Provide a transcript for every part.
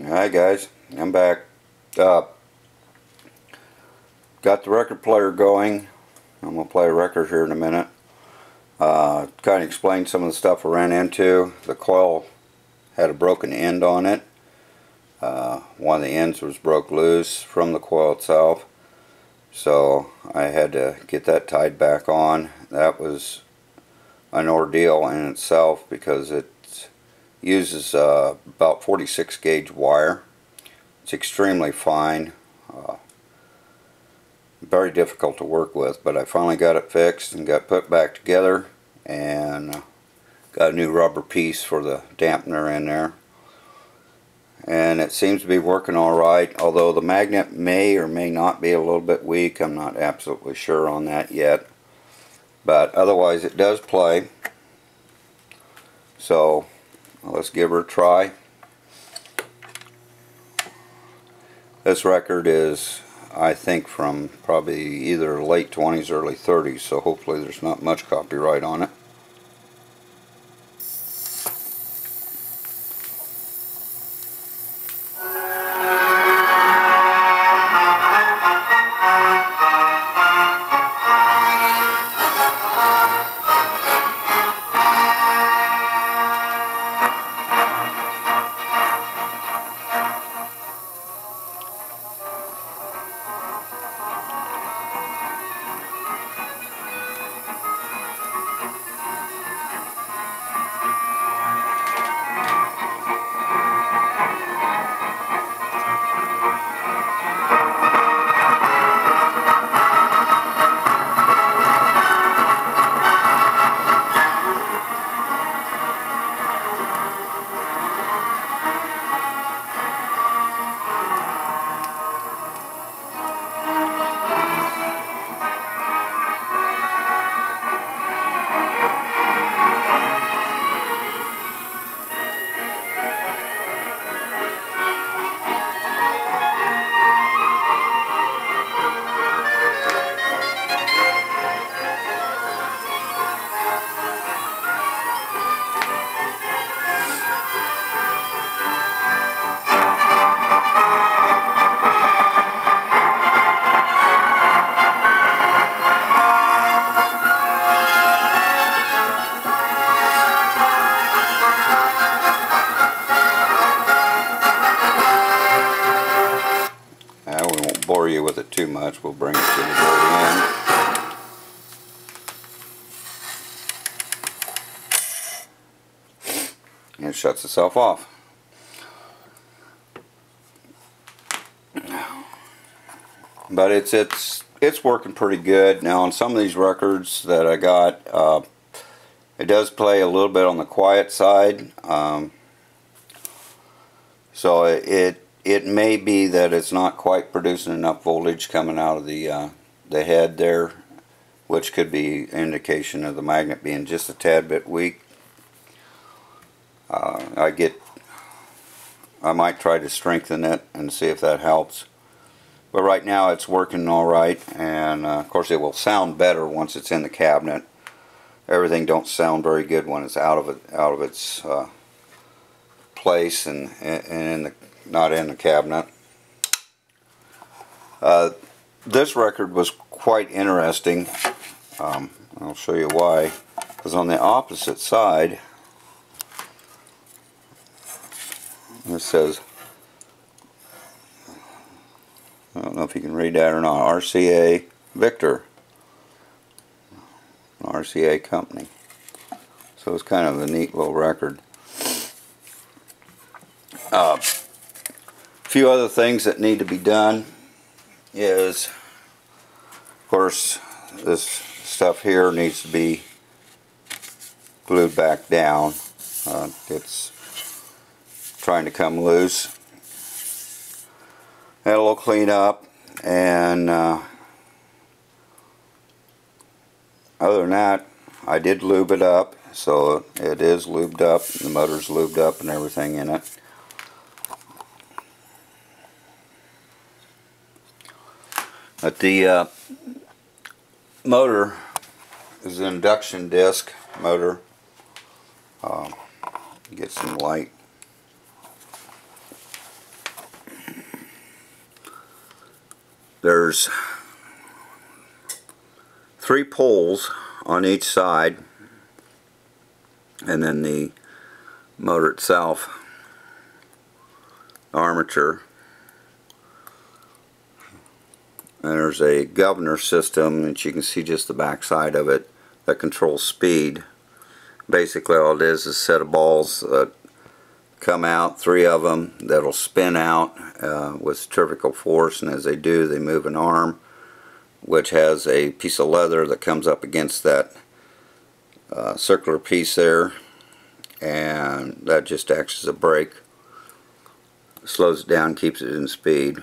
Alright guys, I'm back. Got the record player going. I'm going to play a record here in a minute. Kind of explain some of the stuff I ran into. The coil had a broken end on it. One of the ends was broke loose from the coil itself. So I had to get that tied back on. That was an ordeal in itself because it uses about 46 gauge wire. It's extremely fine, very difficult to work with, but I finally got it fixed and got put back together, and got a new rubber piece for the dampener in there, and it seems to be working alright, although the magnet may or may not be a little bit weak. I'm not absolutely sure on that yet, but otherwise it does play. So let's give her a try. This record is, I think, from probably either late 20s, early 30s, so hopefully there's not much copyright on it. Bore you with it too much. We'll bring it to the very end. And it shuts itself off. But it's working pretty good. Now on some of these records that I got, it does play a little bit on the quiet side. So it may be that it's not quite producing enough voltage coming out of the head there, which could be an indication of the magnet being just a tad bit weak. I might try to strengthen it and see if that helps. But right now it's working alright, and of course it will sound better once it's in the cabinet. Everything don't sound very good when it's out of its place and not in the cabinet. This record was quite interesting. I'll show you why. Because on the opposite side, it says, I don't know if you can read that or not, RCA Victor, RCA company. So it's kind of a neat little record. A few other things that need to be done is, of course, this stuff here needs to be glued back down. It's trying to come loose. Had a little clean up, and other than that, I did lube it up, so it is lubed up. The motor's lubed up and everything in it. But the motor is an induction disc motor. Get some light. There's 3 poles on each side, and then the motor itself, armature. And there's a governor system that you can see just the back side of it that controls speed. Basically all it is a set of balls that come out, 3 of them that'll spin out with centrifugal force, and as they do they move an arm which has a piece of leather that comes up against that circular piece there, and that just acts as a brake, slows it down, keeps it in speed.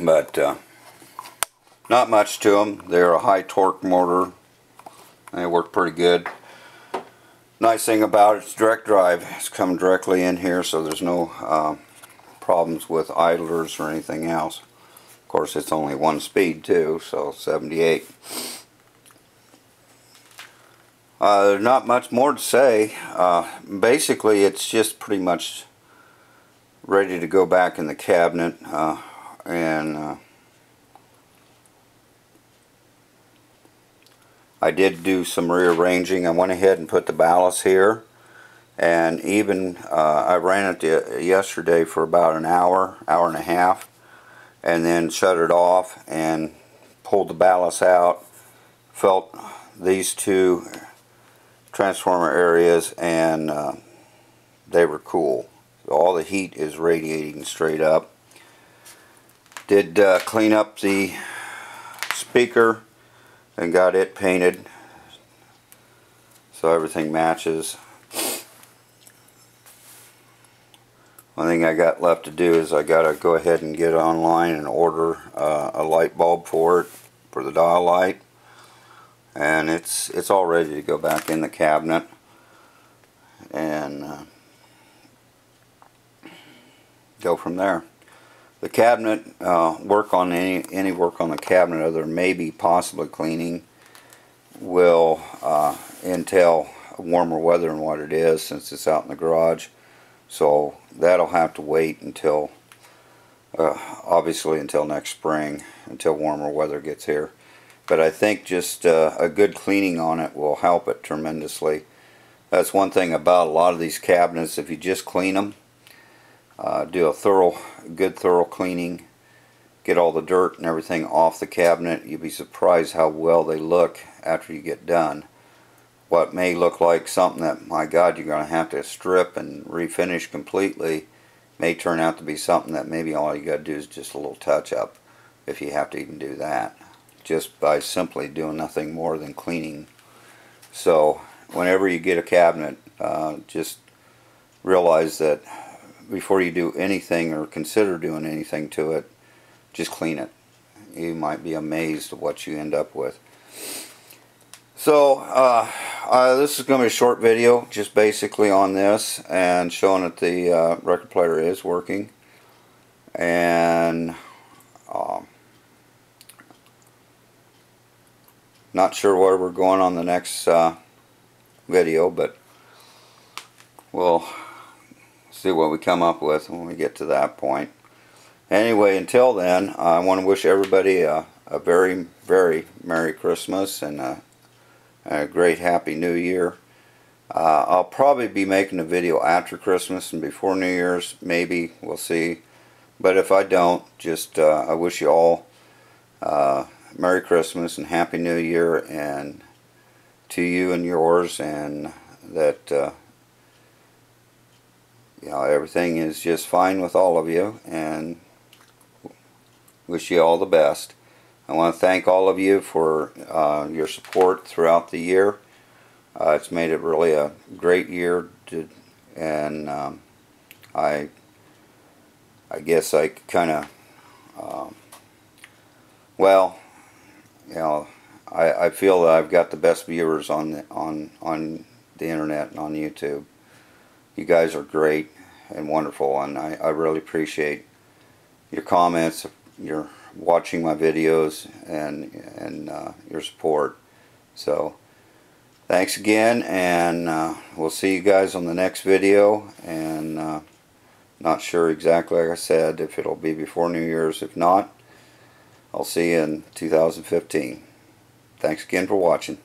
But not much to them. They're a high torque motor. They work pretty good. Nice thing about it's direct drive. It's coming directly in here, so there's no problems with idlers or anything else. Of course, it's only 1 speed too, so 78. There's not much more to say. Basically, it's just pretty much ready to go back in the cabinet. I did do some rearranging. I went ahead and put the ballast here, and even I ran it yesterday for about an hour and a half, and then shut it off and pulled the ballast out, felt these 2 transformer areas, and they were cool. All the heat is radiating straight up. Did clean up the speaker and got it painted so everything matches. One thing I got left to do is I gotta go ahead and get online and order a light bulb for it, for the dial light, and it's all ready to go back in the cabinet, and go from there. The cabinet, work on any work on the cabinet other than maybe possibly cleaning will entail warmer weather than what it is, since it's out in the garage. So that'll have to wait until obviously until next spring, until warmer weather gets here. But I think just a good cleaning on it will help it tremendously. That's one thing about a lot of these cabinets. If you just clean them, do a good thorough cleaning, get all the dirt and everything off the cabinet, you'll be surprised how well they look after you get done. What may look like something that, my God, you're going to have to strip and refinish completely, may turn out to be something that maybe all you got to do is just a little touch up, if you have to even do that, just by simply doing nothing more than cleaning. So whenever you get a cabinet, just realize that before you do anything or consider doing anything to it, just clean it. You might be amazed at what you end up with. So this is going to be a short video, just basically on this, and showing that the record player is working, and not sure where we're going on the next video, but we'll see what we come up with when we get to that point. Anyway, until then, I want to wish everybody a very, very Merry Christmas and a great Happy New Year. I'll probably be making a video after Christmas and before New Year's, maybe, we'll see. But if I don't, just I wish you all Merry Christmas and Happy New Year, and to you and yours, and that you know, everything is just fine with all of you, and wish you all the best. I want to thank all of you for your support throughout the year. It's made it really a great year, and I guess I kind of, well, you know, I feel that I've got the best viewers on the internet and on YouTube. You guys are great and wonderful, and I really appreciate your comments, your watching my videos, and your support. So thanks again, and we'll see you guys on the next video, and Not sure exactly, like I said, if it'll be before New Year's. If not, I'll see you in 2015. Thanks again for watching.